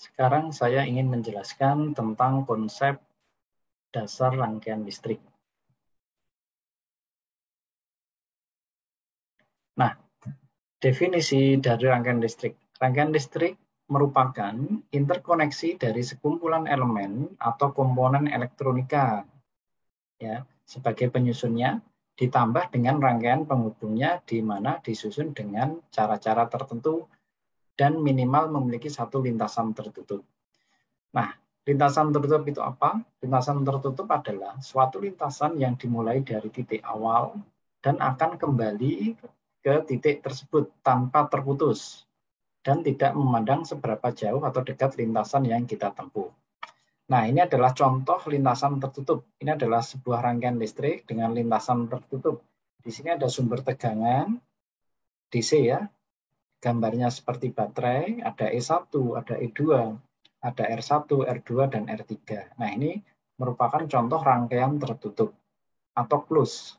Sekarang saya ingin menjelaskan tentang konsep dasar rangkaian listrik. Nah, definisi dari rangkaian listrik. Rangkaian listrik merupakan interkoneksi dari sekumpulan elemen atau komponen elektronika, ya, sebagai penyusunnya, ditambah dengan rangkaian penghubungnya di mana disusun dengan cara-cara tertentu dan minimal memiliki satu lintasan tertutup. Nah, lintasan tertutup itu apa? Lintasan tertutup adalah suatu lintasan yang dimulai dari titik awal dan akan kembali ke titik tersebut tanpa terputus dan tidak memandang seberapa jauh atau dekat lintasan yang kita tempuh. Nah, ini adalah contoh lintasan tertutup. Ini adalah sebuah rangkaian listrik dengan lintasan tertutup. Di sini ada sumber tegangan DC ya. Gambarnya seperti baterai, ada E1, ada E2, ada R1, R2, dan R3. Nah, ini merupakan contoh rangkaian tertutup atau closed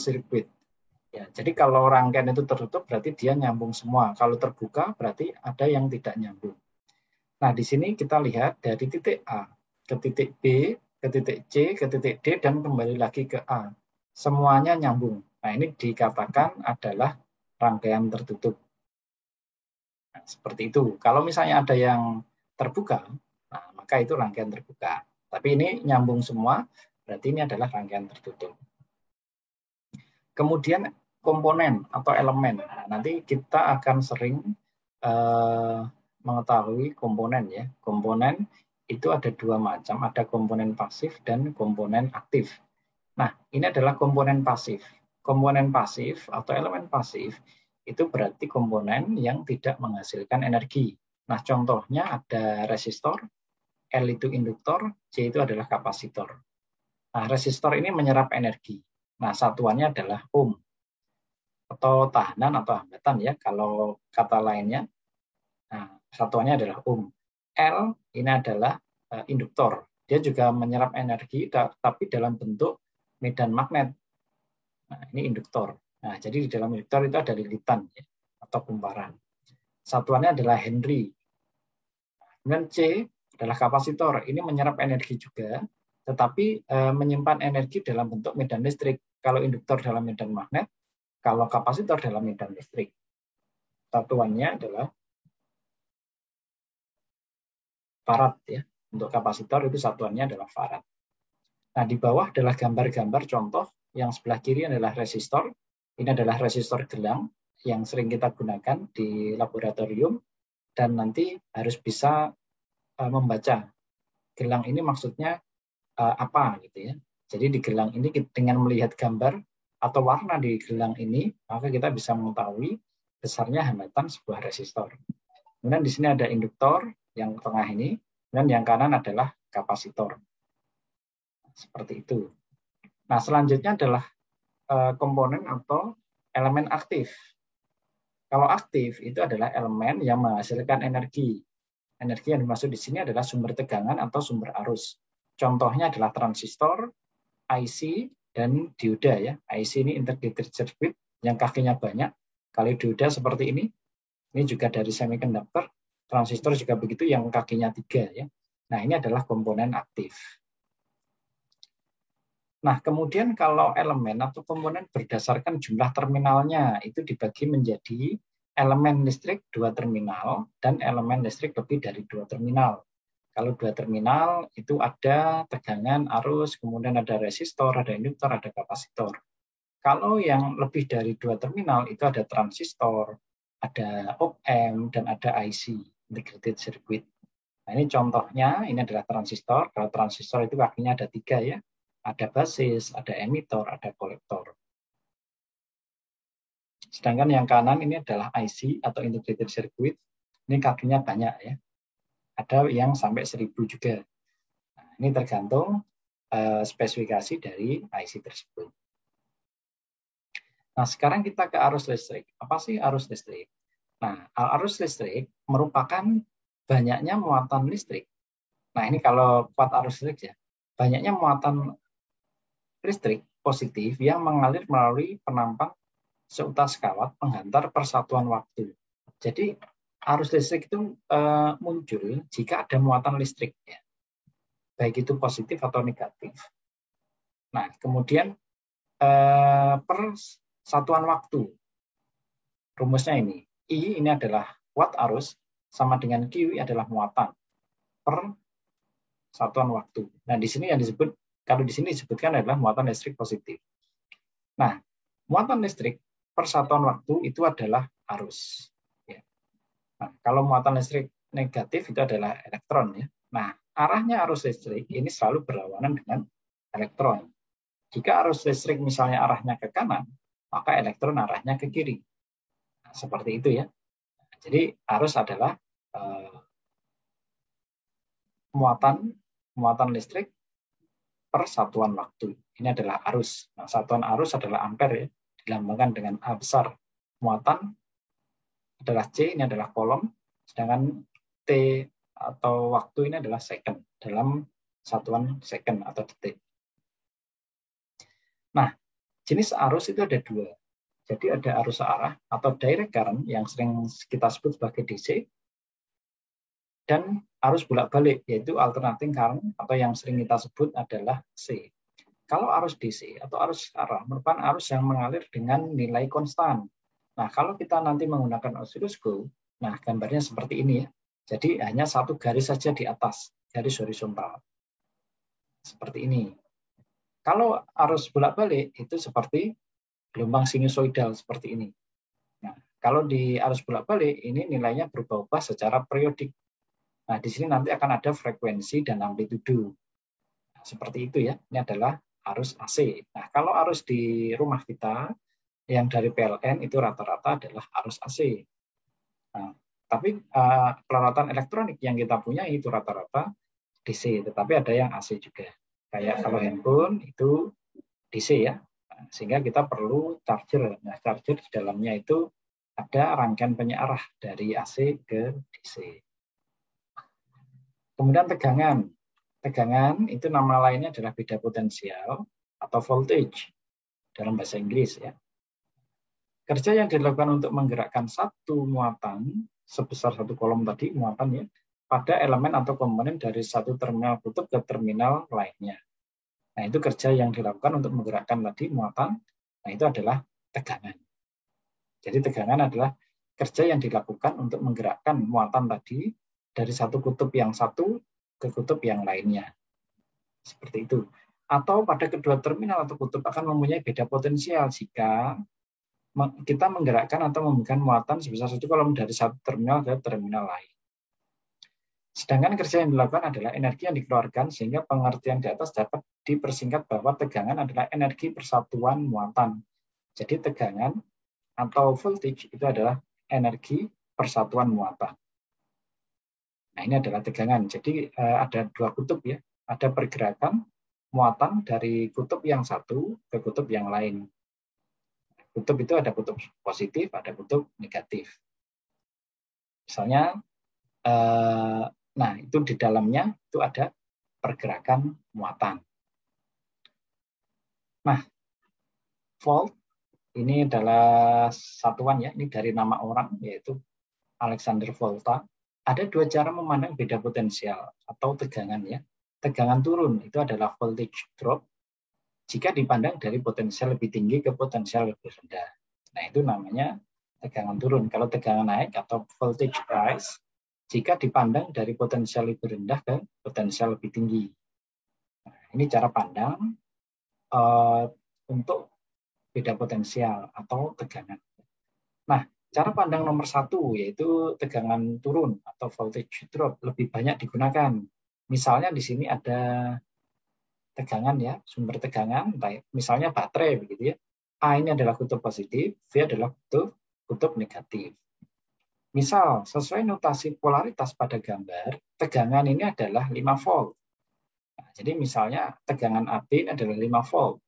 circuit. Ya, jadi kalau rangkaian itu tertutup berarti dia nyambung semua. Kalau terbuka berarti ada yang tidak nyambung. Nah, di sini kita lihat dari titik A ke titik B, ke titik C, ke titik D, dan kembali lagi ke A. Semuanya nyambung. Nah, ini dikatakan adalah rangkaian tertutup. Nah, seperti itu. Kalau misalnya ada yang terbuka, nah, maka itu rangkaian terbuka. Tapi ini nyambung semua, berarti ini adalah rangkaian tertutup. Kemudian komponen atau elemen. Nah, nanti kita akan sering mengetahui komponen ya. Komponen itu ada dua macam, ada komponen pasif dan komponen aktif. Nah, ini adalah komponen pasif. Komponen pasif atau elemen pasif itu berarti komponen yang tidak menghasilkan energi. Nah, contohnya ada resistor, L itu induktor, C itu adalah kapasitor. Nah, resistor ini menyerap energi. Nah, satuannya adalah ohm atau tahanan atau hambatan ya, kalau kata lainnya. Nah, satuannya adalah ohm. L ini adalah induktor. Dia juga menyerap energi, tapi dalam bentuk medan magnet. Nah, ini induktor. Nah, jadi di dalam induktor itu ada lilitan ya, atau kumparan. Satuannya adalah Henry. Kemudian C adalah kapasitor. Ini menyerap energi juga, tetapi menyimpan energi dalam bentuk medan listrik. Kalau induktor dalam medan magnet, kalau kapasitor dalam medan listrik. Satuannya adalah farad ya. Untuk kapasitor itu satuannya adalah farad. Nah, di bawah adalah gambar-gambar contoh. Yang sebelah kiri adalah resistor. Ini adalah resistor gelang yang sering kita gunakan di laboratorium. Dan nanti harus bisa membaca gelang ini maksudnya apa gitu ya. Jadi di gelang ini dengan melihat gambar atau warna di gelang ini, maka kita bisa mengetahui besarnya hambatan sebuah resistor. Kemudian di sini ada induktor yang tengah ini, dan yang kanan adalah kapasitor. Seperti itu. Nah, selanjutnya adalah komponen atau elemen aktif. Kalau aktif itu adalah elemen yang menghasilkan energi. Energi yang dimaksud di sini adalah sumber tegangan atau sumber arus. Contohnya adalah transistor, IC, dan dioda ya. IC ini integrated circuit yang kakinya banyak. Kalau dioda seperti ini juga dari semiconductor. Transistor juga begitu yang kakinya 3 ya. Nah, ini adalah komponen aktif. Nah, kemudian kalau elemen atau komponen berdasarkan jumlah terminalnya itu dibagi menjadi elemen listrik 2 terminal dan elemen listrik lebih dari 2 terminal. Kalau 2 terminal itu ada tegangan, arus, kemudian ada resistor, ada induktor, ada kapasitor. Kalau yang lebih dari 2 terminal itu ada transistor, ada op-amp, dan ada IC, integrated circuit. Nah, ini contohnya, ini adalah transistor. Kalau transistor itu kakinya ada 3 ya. Ada basis, ada emitor, ada kolektor. Sedangkan yang kanan ini adalah IC atau integrated circuit. Ini kakinya banyak ya. Ada yang sampai 1000 juga. Nah, ini tergantung spesifikasi dari IC tersebut. Nah, sekarang kita ke arus listrik. Apa sih arus listrik? Nah, arus listrik merupakan banyaknya muatan listrik. Nah, ini kalau kuat arus listrik ya. Banyaknya muatan listrik positif yang mengalir melalui penampang seutas kawat penghantar persatuan waktu. Jadi arus listrik itu muncul jika ada muatan listrik, ya. Baik itu positif atau negatif. Nah, kemudian per satuan waktu. Rumusnya ini. I ini adalah watt arus, sama dengan Q adalah muatan per satuan waktu. Nah, di sini yang disebut, kalau di sini disebutkan adalah muatan listrik positif. Nah, muatan listrik per satuan waktu itu adalah arus. Ya. Nah, kalau muatan listrik negatif itu adalah elektron, ya. Nah, arahnya arus listrik ini selalu berlawanan dengan elektron. Jika arus listrik misalnya arahnya ke kanan, maka elektron arahnya ke kiri. Nah, seperti itu, ya. Jadi arus adalah muatan listrik per satuan waktu. Ini adalah arus. Nah, satuan arus adalah ampere, ya, dilambangkan dengan A besar. Muatan adalah C, ini adalah kolom, sedangkan T atau waktu ini adalah second, dalam satuan second atau detik. Nah, jenis arus itu ada dua. Jadi ada arus searah atau direct current yang sering kita sebut sebagai DC, dan arus bolak-balik yaitu alternating current atau yang sering kita sebut adalah C. Kalau arus DC atau arus searah merupakan arus yang mengalir dengan nilai konstan. Nah, kalau kita nanti menggunakan osiloskop, nah gambarnya seperti ini, ya. Jadi hanya satu garis saja di atas, garis horizontal. Seperti ini. Kalau arus bolak-balik itu seperti gelombang sinusoidal seperti ini. Nah, kalau di arus bolak-balik ini nilainya berubah-ubah secara periodik. Nah, di sini nanti akan ada frekuensi dan amplitudo. Nah, seperti itu, ya. Ini adalah arus AC. Nah, kalau arus di rumah kita yang dari PLN itu rata-rata adalah arus AC. Nah, tapi peralatan elektronik yang kita punya itu rata-rata DC, tetapi ada yang AC juga. Kayak kalau handphone itu DC, ya. Sehingga kita perlu charger. Nah, charger di dalamnya itu ada rangkaian penyearah dari AC ke DC. Kemudian tegangan. Tegangan itu nama lainnya adalah beda potensial atau voltage dalam bahasa Inggris, ya. Kerja yang dilakukan untuk menggerakkan satu muatan sebesar satu kolom tadi, muatan, ya, pada elemen atau komponen dari satu terminal kutub ke terminal lainnya. Nah, itu kerja yang dilakukan untuk menggerakkan tadi muatan. Nah, itu adalah tegangan. Jadi tegangan adalah kerja yang dilakukan untuk menggerakkan muatan tadi dari satu kutub yang satu ke kutub yang lainnya. Seperti itu. Atau pada kedua terminal atau kutub akan mempunyai beda potensial jika kita menggerakkan atau memberikan muatan sebesar satu kolom dari satu terminal ke terminal lain. Sedangkan kerja yang dilakukan adalah energi yang dikeluarkan, sehingga pengertian di atas dapat dipersingkat bahwa tegangan adalah energi persatuan muatan. Jadi tegangan atau voltage itu adalah energi persatuan muatan. Nah, ini adalah tegangan. Jadi ada dua kutub, ya. Ada pergerakan muatan dari kutub yang satu ke kutub yang lain. Kutub itu ada kutub positif, ada kutub negatif. Misalnya, nah itu di dalamnya itu ada pergerakan muatan. Nah, volt ini adalah satuan, ya. Ini dari nama orang, yaitu Alexander Volta. Ada dua cara memandang beda potensial atau tegangan, ya. Tegangan turun itu adalah voltage drop jika dipandang dari potensial lebih tinggi ke potensial lebih rendah. Nah, itu namanya tegangan turun. Kalau tegangan naik atau voltage rise jika dipandang dari potensial lebih rendah ke potensial lebih tinggi. Nah, ini cara pandang untuk beda potensial atau tegangan. Nah, cara pandang nomor satu yaitu tegangan turun atau voltage drop lebih banyak digunakan. Misalnya di sini ada tegangan, ya, sumber tegangan, misalnya baterai begitu, ya. A ini adalah kutub positif, V adalah kutub negatif. Misal, sesuai notasi polaritas pada gambar, tegangan ini adalah 5 volt. Nah, jadi misalnya tegangan AB ini adalah 5 volt.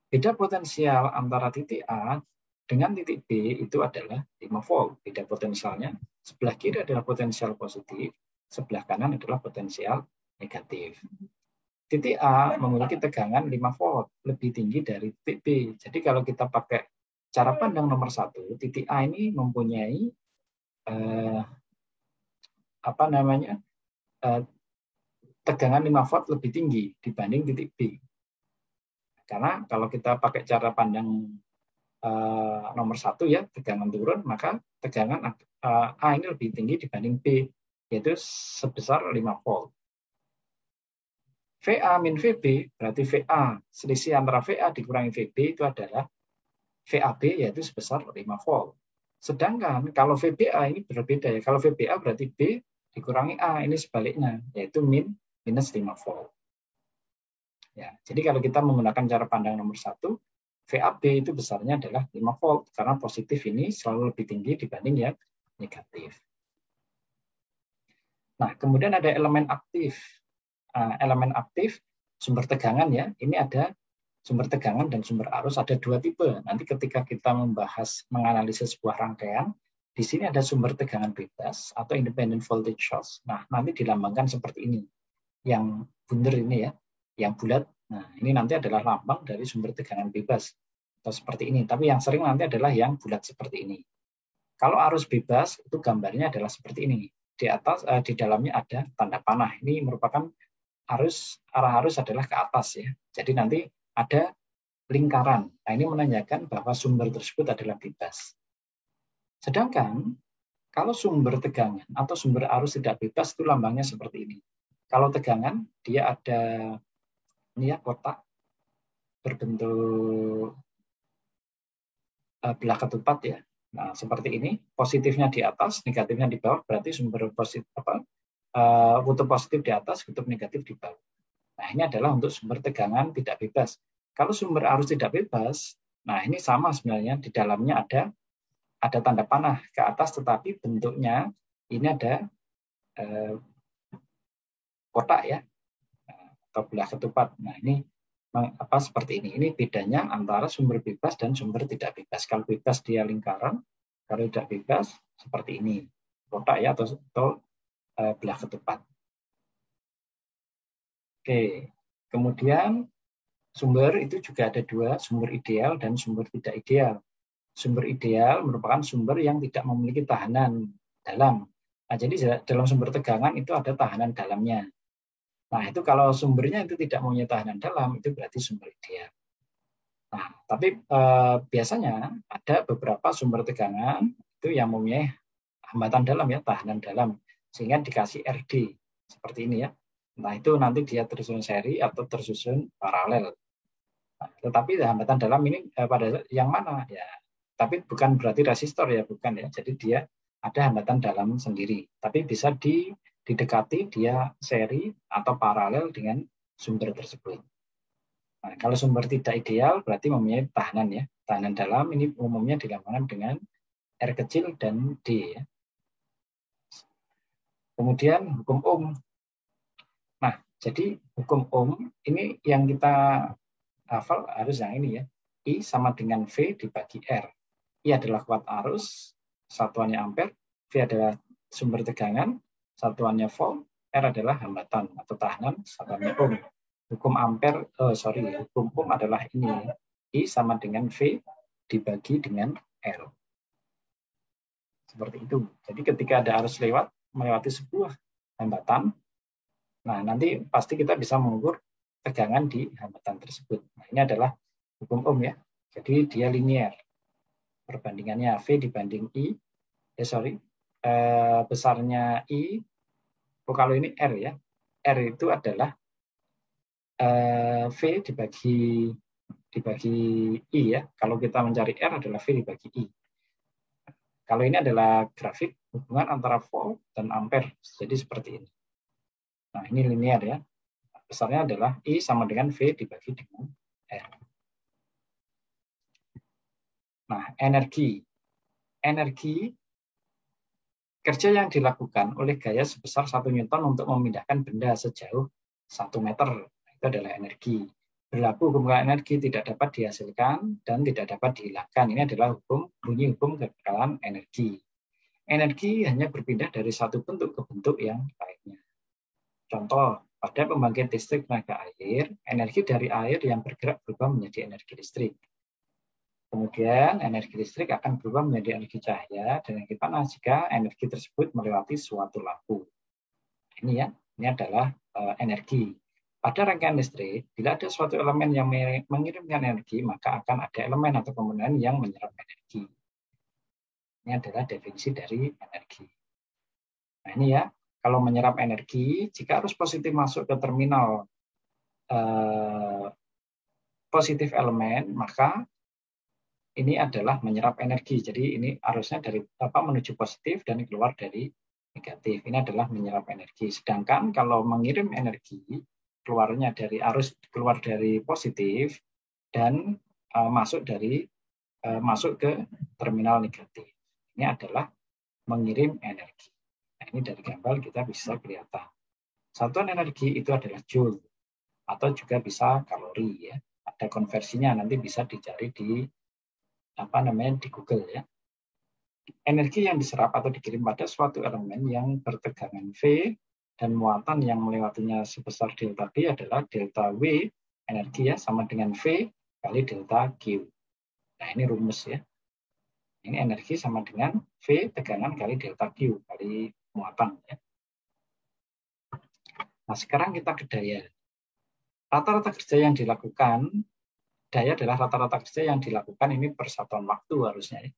Beda potensial antara titik A dengan titik B itu adalah 5 volt. Beda potensialnya, sebelah kiri adalah potensial positif, sebelah kanan adalah potensial negatif. Titik A memiliki tegangan 5 volt, lebih tinggi dari titik B. Jadi kalau kita pakai cara pandang nomor 1, titik A ini mempunyai tegangan 5 volt lebih tinggi dibanding titik B. Karena kalau kita pakai cara pandang nomor 1 ya, tegangan turun, maka tegangan A ini lebih tinggi dibanding B, yaitu sebesar 5 volt. VA min VB berarti VA, selisih antara VA dikurangi VB itu adalah VAB, yaitu sebesar 5 volt. Sedangkan kalau VBA ini berbeda ya, kalau VBA berarti B dikurangi A, ini sebaliknya, yaitu minus 5 volt. Ya, jadi kalau kita menggunakan cara pandang nomor 1, VAB itu besarnya adalah 5 volt, karena positif ini selalu lebih tinggi dibanding yang negatif. Nah, kemudian ada elemen aktif. Elemen aktif, sumber tegangan ya, ini ada sumber tegangan dan sumber arus, ada 2 tipe. Nanti ketika kita menganalisis sebuah rangkaian, di sini ada sumber tegangan bebas atau independent voltage source. Nah, nanti dilambangkan seperti ini. Yang bundar ini ya, yang bulat. Nah, ini nanti adalah lambang dari sumber tegangan bebas atau seperti ini. Tapi yang sering nanti adalah yang bulat seperti ini. Kalau arus bebas itu gambarnya adalah seperti ini. Di atas, di dalamnya ada tanda panah. Ini merupakan arah arus adalah ke atas ya. Jadi nanti ada lingkaran. Nah, ini menandakan bahwa sumber tersebut adalah bebas. Sedangkan kalau sumber tegangan atau sumber arus tidak bebas itu lambangnya seperti ini. Kalau tegangan dia ada ini ya, kotak berbentuk belah ketupat ya. Nah, seperti ini, positifnya di atas, negatifnya di bawah, berarti sumber positif kutub positif di atas, kutub negatif di bawah. Nah, ini adalah untuk sumber tegangan tidak bebas. Kalau sumber arus tidak bebas, nah ini sama sebenarnya, di dalamnya ada tanda panah ke atas, tetapi bentuknya ini ada kotak ya, atau belah ketupat. Nah, ini seperti ini. Ini bedanya antara sumber bebas dan sumber tidak bebas. Kalau bebas dia lingkaran, kalau tidak bebas seperti ini, kotak ya, atau belah ketupat. Oke, kemudian sumber itu juga ada 2, sumber ideal dan sumber tidak ideal. Sumber ideal merupakan sumber yang tidak memiliki tahanan dalam. Nah, jadi dalam sumber tegangan itu ada tahanan dalamnya. Nah, itu kalau sumbernya itu tidak mempunyai tahanan dalam, itu berarti sumber ideal. Nah, tapi biasanya ada beberapa sumber tegangan itu yang mempunyai hambatan dalam ya, tahanan dalam, sehingga dikasih RD seperti ini ya. Nah, itu nanti dia tersusun seri atau tersusun paralel. Nah, tetapi hambatan dalam ini pada yang mana ya? Tapi bukan berarti resistor ya, bukan ya. Jadi dia ada hambatan dalam sendiri. Tapi bisa didekati dia seri atau paralel dengan sumber tersebut. Nah, kalau sumber tidak ideal berarti mempunyai tahanan ya. Tahanan dalam ini umumnya dilambangkan dengan R kecil dan D ya. Kemudian hukum Ohm. Nah, jadi hukum Ohm ini yang kita hafal harus yang ini ya. I sama dengan V dibagi R. I adalah kuat arus, satuannya ampere. V adalah sumber tegangan, satuannya volt. R adalah hambatan atau tahanan, satuannya ohm. Hukum Ohm adalah ini. I sama dengan V dibagi dengan R. Seperti itu. Jadi ketika ada arus melewati sebuah hambatan, nah nanti pasti kita bisa mengukur tegangan di hambatan tersebut. Nah, ini adalah hukum Ohm ya. Jadi dia linear. Perbandingannya V dibanding I. Besarnya I. Kalau ini R ya. R itu adalah V dibagi I ya. Kalau kita mencari R adalah V dibagi I. Kalau ini adalah grafik hubungan antara volt dan ampere. Jadi seperti ini. Nah, ini linear ya. Besarnya adalah I sama dengan V dibagi dengan R. Nah, energi kerja yang dilakukan oleh gaya sebesar 1 Newton untuk memindahkan benda sejauh 1 meter. Itu adalah energi. Berlaku hukum energi tidak dapat dihasilkan dan tidak dapat dihilangkan. Ini adalah bunyi hukum kekekalan energi. Energi hanya berpindah dari satu bentuk ke bentuk yang lainnya. Contoh, pada pembangkit listrik tenaga air, energi dari air yang bergerak berubah menjadi energi listrik. Kemudian energi listrik akan berubah menjadi energi cahaya dan energi panas jika energi tersebut melewati suatu lampu. Ini ya, ini adalah energi. Pada rangkaian listrik, bila ada suatu elemen yang mengirimkan energi, maka akan ada elemen atau komponen yang menyerap energi. Ini adalah definisi dari energi. Nah ini ya, kalau menyerap energi, jika arus positif masuk ke terminal positif elemen, maka ini adalah menyerap energi. Jadi ini arusnya dari menuju positif dan keluar dari negatif. Ini adalah menyerap energi. Sedangkan kalau mengirim energi, keluarnya dari arus keluar dari positif dan masuk ke terminal negatif. Ini adalah mengirim energi. Nah, ini dari gambar kita bisa kelihatan. Satuan energi itu adalah joule atau juga bisa kalori ya. Ada konversinya, nanti bisa dicari di di Google ya. Energi yang diserap atau dikirim pada suatu elemen yang bertegangan V dan muatan yang melewatinya sebesar delta B adalah delta W energi ya sama dengan V kali delta Q. Nah ini rumus ya. Ini energi sama dengan V tegangan kali delta Q kali muatan ya. Nah sekarang kita ke daya. Rata-rata kerja yang dilakukan, daya adalah rata-rata kerja yang dilakukan ini per satuan waktu harusnya ya.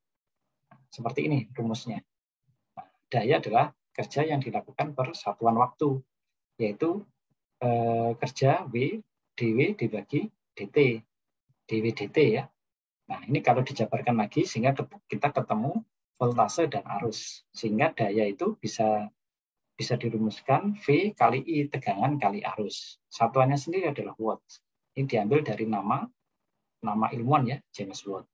Seperti ini rumusnya. Nah, daya adalah kerja yang dilakukan per satuan waktu, yaitu kerja W dW dibagi dt, dW dt ya. Nah ini kalau dijabarkan lagi sehingga kita ketemu voltase dan arus, sehingga daya itu bisa dirumuskan V kali I tegangan kali arus. Satuannya sendiri adalah watt. Ini diambil dari nama ilmuwan ya, James Watt.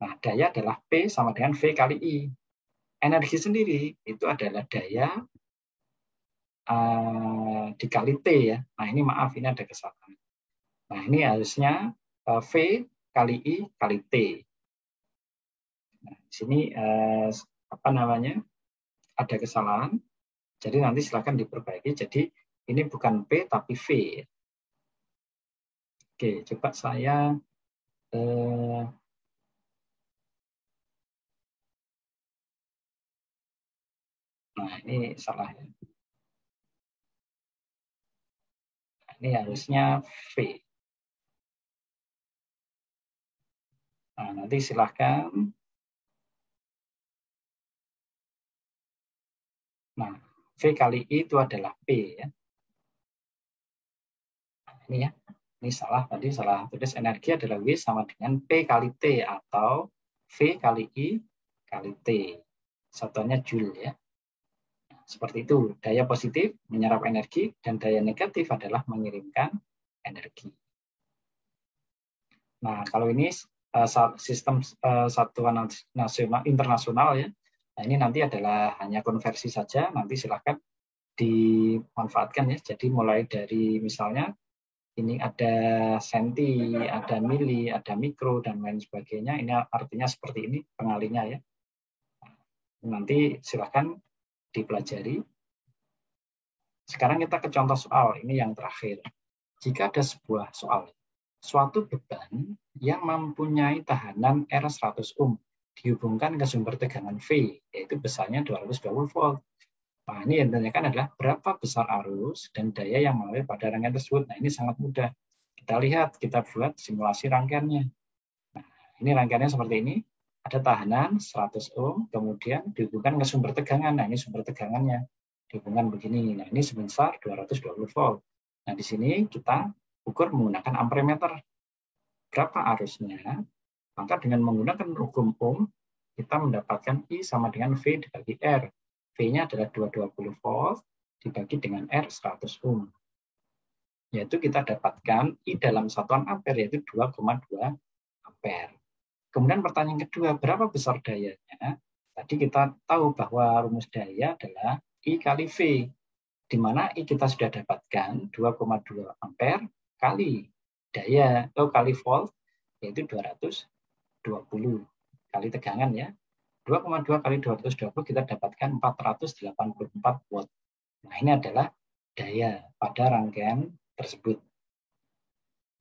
Nah daya adalah P sama dengan V kali I. Energi sendiri itu adalah daya dikali T ya. Nah ini maaf, ini ada kesalahan. Nah ini harusnya V kali I kali T. Nah, di sini ada kesalahan. Jadi nanti silakan diperbaiki. Jadi ini bukan P tapi V. Oke, coba saya nah ini salah ya. Ini harusnya V. Nah, nanti silahkan. Nah, V kali I itu adalah P ya. Nah, ini ya. Ini salah tadi, salah tulis. Energi adalah W sama dengan P kali T atau V kali I kali T. Satuannya joule ya. Seperti itu, daya positif menyerap energi dan daya negatif adalah mengirimkan energi. Nah, kalau ini sistem satuan nasional internasional ya. Nah, ini nanti adalah hanya konversi saja, nanti silahkan dimanfaatkan ya. Jadi mulai dari misalnya ini ada senti, ada mili, ada mikro dan lain sebagainya. Ini artinya seperti ini pengalinya ya. Nanti silahkan dipelajari. Sekarang kita ke contoh soal, ini yang terakhir. Jika ada sebuah soal, suatu beban yang mempunyai tahanan R100 ohm dihubungkan ke sumber tegangan V, yaitu besarnya 220 volt. Nah, ini yang ditanyakan adalah berapa besar arus dan daya yang mengalir pada rangkaian tersebut. Nah, ini sangat mudah. Kita lihat, kita buat simulasi rangkaiannya. Nah, ini rangkaiannya seperti ini. Ada tahanan 100 ohm, kemudian dihubungkan ke sumber tegangan. Nah, ini sumber tegangannya. Dihubungkan begini. Nah, ini sebesar 220 volt. Nah, di sini kita ukur menggunakan ampermeter. Berapa arusnya? Maka dengan menggunakan hukum Ohm, kita mendapatkan I sama dengan V dibagi R. V-nya adalah 220 volt dibagi dengan R 100 ohm. Yaitu kita dapatkan I dalam satuan ampere yaitu 2,2 ampere. Kemudian pertanyaan kedua, berapa besar dayanya? Tadi kita tahu bahwa rumus daya adalah I kali V, di mana I kita sudah dapatkan 2,2 ampere kali daya atau kali volt, yaitu 220 kali tegangan ya. 2,2 kali 220 kita dapatkan 484 watt. Nah ini adalah daya pada rangkaian tersebut.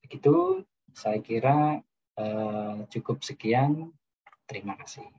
Begitu saya kira cukup sekian. Terima kasih.